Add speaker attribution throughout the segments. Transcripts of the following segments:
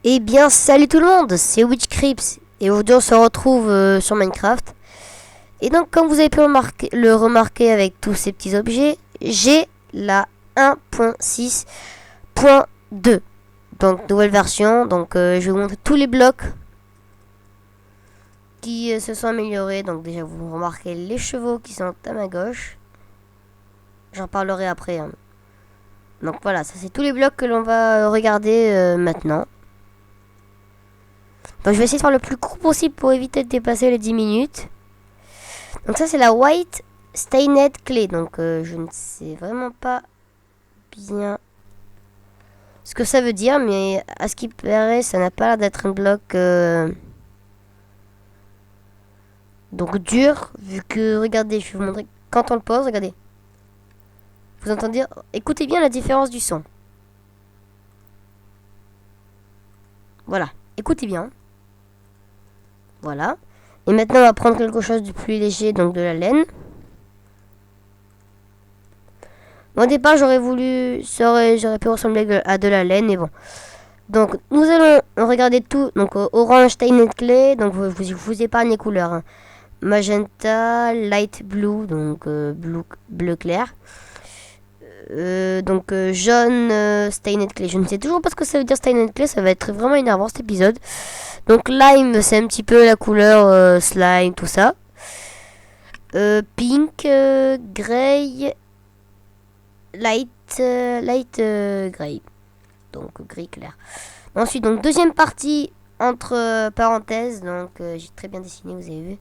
Speaker 1: Eh bien, salut tout le monde, c'est Witchcrypt et aujourd'hui on se retrouve sur Minecraft. Et donc, comme vous avez pu le remarquer avec tous ces petits objets, j'ai la 1.6.2. Donc, nouvelle version. Donc, je vais vous montrer tous les blocs qui se sont améliorés. Donc, déjà, vous remarquez les chevaux qui sont à ma gauche. J'en parlerai après, hein. Donc, voilà, ça c'est tous les blocs que l'on va regarder maintenant. Donc, je vais essayer de faire le plus court possible pour éviter de dépasser les 10 minutes. Donc ça c'est la White Stained Clay. Donc je ne sais vraiment pas bien ce que ça veut dire. Mais à ce qui paraît ça n'a pas l'air d'être un bloc donc dur. Vu que regardez, je vais vous montrer quand on le pose. Regardez. Vous entendez. Écoutez bien la différence du son. Voilà. Écoutez bien. Voilà. Et maintenant on va prendre quelque chose de plus léger. Donc de la laine. Au départ j'aurais pu ressembler à de la laine. Mais bon. Donc, nous allons regarder tout. Donc, orange, stained clay. Donc, vous épargne les couleurs, hein. Magenta, light blue. Donc, bleu clair. Donc, jaune, stained clay. Je ne sais toujours pas ce que ça veut dire stained clay. Ça va être vraiment énervant cet épisode. Donc, lime, c'est un petit peu la couleur slime, tout ça. Pink, gray, light gray. Donc, gris clair. Ensuite, donc deuxième partie entre parenthèses. Donc j'ai très bien dessiné, vous avez vu.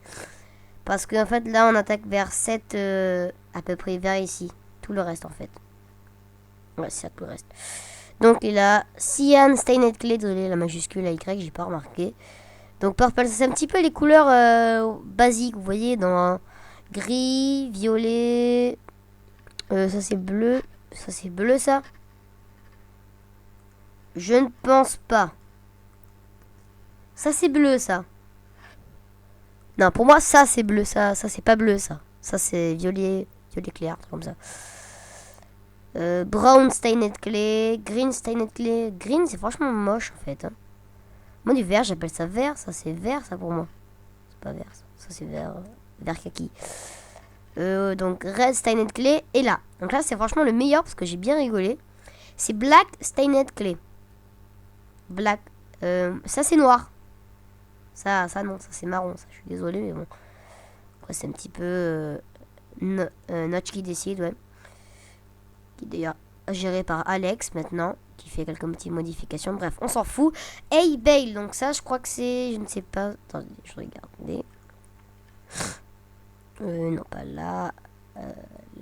Speaker 1: Parce qu'en fait là on attaque vers 7 à peu près vers ici. Tout le reste en fait. Ouais, c'est ça tout le reste. Donc il a Cyan Stained Clay, désolé la majuscule à Y, j'ai pas remarqué. Donc purple, c'est un petit peu les couleurs basiques, vous voyez, dans gris, violet, ça c'est bleu, ça. Je ne pense pas. Ça c'est bleu ça. Non, pour moi ça c'est bleu, ça c'est pas bleu ça. Ça c'est violet clair, comme ça. Brown stained clay, green stained clay. Green c'est franchement moche en fait, hein. Moi du vert j'appelle ça vert, ça c'est vert ça pour moi. C'est pas vert ça c'est vert kaki. Donc red stained clay et là. Donc là c'est franchement le meilleur parce que j'ai bien rigolé. C'est black stained clay. Black. Ça c'est noir. Ça non, ça c'est marron, ça je suis désolé mais bon. Après c'est un petit peu Notch qui décide, ouais. Qui est d'ailleurs géré par Alex maintenant, qui fait quelques petites modifications. Bref, on s'en fout. Hey Bale, donc ça je crois que c'est, je ne sais pas. Attendez, je regarde. Non pas là.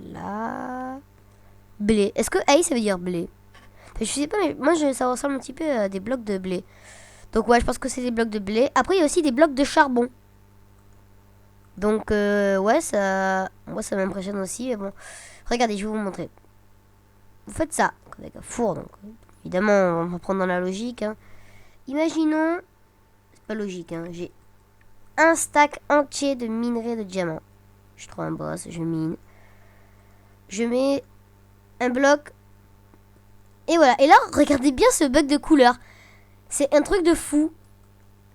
Speaker 1: Là. Blé. Est-ce que hey ça veut dire blé? Enfin, je sais pas mais moi ça ressemble un petit peu à des blocs de blé. Donc ouais, je pense que c'est des blocs de blé. Après, il y a aussi des blocs de charbon. Donc ouais, moi ça m'impressionne aussi. Mais bon, regardez, je vais vous montrer. Vous faites ça avec un four. Donc évidemment, on va prendre dans la logique, hein. Imaginons, c'est pas logique, hein. J'ai un stack entier de minerais de diamants. Je trouve un boss, je mine. Je mets un bloc. Et voilà. Et là, regardez bien ce bug de couleur. C'est un truc de fou.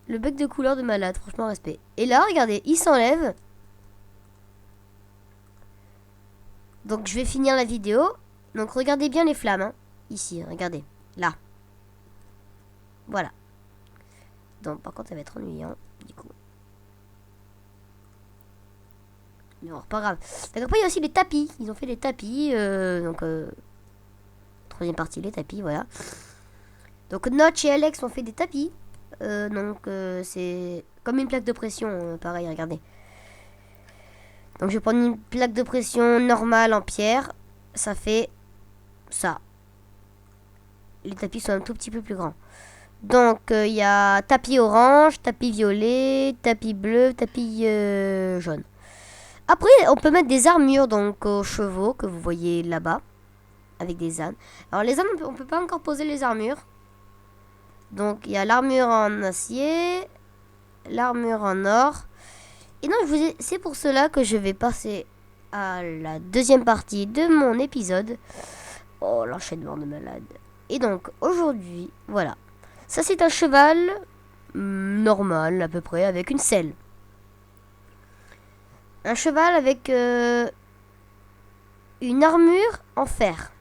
Speaker 1: Le bug de couleur de malade, franchement respect. Et là, regardez, il s'enlève. Donc je vais finir la vidéo. Donc regardez bien les flammes, hein. Ici, regardez. Là. Voilà. Donc par contre, ça va être ennuyant. Du coup. Mais bon, pas grave. Donc après, il y a aussi les tapis. Ils ont fait les tapis. Troisième partie, les tapis, voilà. Donc Notch et Alex ont fait des tapis. C'est comme une plaque de pression, pareil, regardez. Donc je vais prendre une plaque de pression normale en pierre. Ça fait ça. Les tapis sont un tout petit peu plus grands. Donc il y a tapis orange, tapis violet, tapis bleu, tapis jaune. Après on peut mettre des armures donc aux chevaux que vous voyez là-bas. Avec des ânes. Alors les ânes on peut pas encore poser les armures. Donc il y a l'armure en acier, l'armure en or. Et donc c'est pour cela que je vais passer à la deuxième partie de mon épisode. Oh, l'enchaînement de malade. Et donc aujourd'hui, voilà. Ça, c'est un cheval normal, à peu près, avec une selle. Un cheval avec une armure en fer.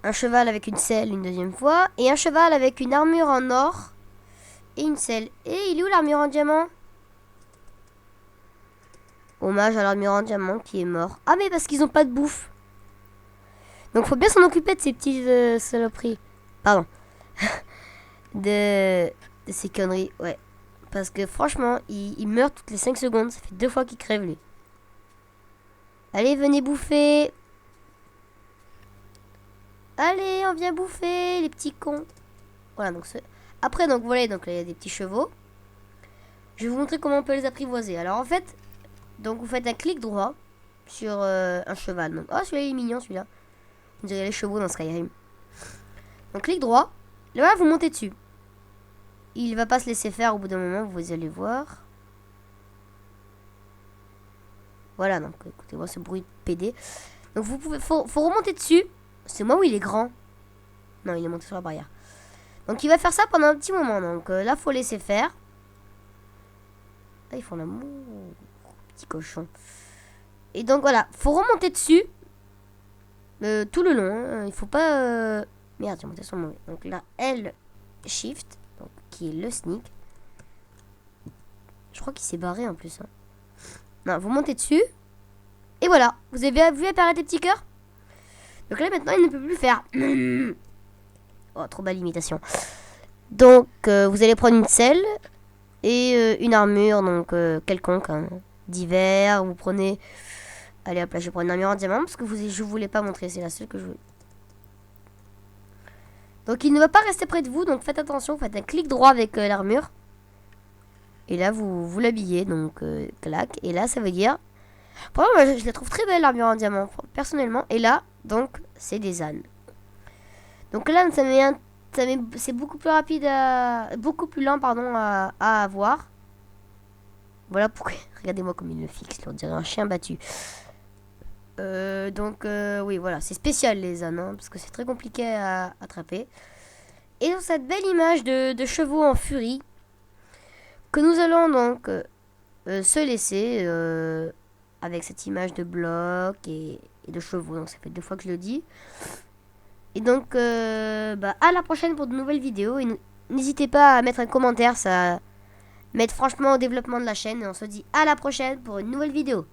Speaker 1: Un cheval avec une selle une deuxième fois. Et un cheval avec une armure en or et une selle. Et il est où l'armure en diamant? Hommage à l'armure en diamant qui est mort. Ah mais parce qu'ils ont pas de bouffe. Donc faut bien s'en occuper de ces petites saloperies. Pardon. de ces conneries, ouais. Parce que franchement, il meurt toutes les 5 secondes. Ça fait 2 fois qu'il crève lui. Allez, venez bouffer. Allez, on vient bouffer, les petits cons. Voilà, donc après, donc voilà, donc là, il y a des petits chevaux. Je vais vous montrer comment on peut les apprivoiser. Alors en fait, donc vous faites un clic droit sur un cheval. Donc, oh, celui-là il est mignon, celui-là. On dirait les chevaux dans Skyrim. Donc clic droit. Là, vous montez dessus. Il va pas se laisser faire au bout d'un moment, vous allez voir. Voilà, donc écoutez-moi ce bruit de PD. Donc vous pouvez, faut remonter dessus. C'est moi où il est grand. Non, il est monté sur la barrière. Donc il va faire ça pendant un petit moment. Donc là, faut laisser faire. Ah, ils font l'amour. Petit cochon. Et donc voilà, faut remonter dessus. Tout le long. Hein. Il faut pas... Merde, j'ai monté sur le mauvais. Donc là, L, Shift. Donc, qui est le sneak. Je crois qu'il s'est barré en plus. Hein. Non, vous montez dessus. Et voilà. Vous avez vu apparaître des petits cœurs? Donc là, maintenant, il ne peut plus faire. Oh, trop belle imitation. Donc, vous allez prendre une selle et une armure, donc quelconque, hein, d'hiver. Vous prenez... Allez, hop là, je vais prendre une armure en diamant parce que je voulais pas montrer. C'est la seule que je veux. Donc, il ne va pas rester près de vous. Donc, faites attention. Faites un clic droit avec l'armure. Et là, vous l'habillez. Donc, clac. Et là, ça veut dire... Pour moi, je la trouve très belle, l'armure en diamant, personnellement. Et là, donc, c'est des ânes. Donc là, c'est beaucoup plus rapide beaucoup plus lent, pardon, à avoir. Voilà pourquoi. Regardez-moi comme il le fixe. On dirait un chien battu. Donc, oui, voilà. C'est spécial, les ânes. Hein, parce que c'est très compliqué à attraper. Et dans cette belle image de chevaux en furie, que nous allons donc se laisser avec cette image de bloc et de chevaux. Donc, ça fait 2 fois que je le dis. Et donc, à la prochaine pour de nouvelles vidéos. Et n'hésitez pas à mettre un commentaire, ça m'aide franchement au développement de la chaîne. Et on se dit à la prochaine pour une nouvelle vidéo.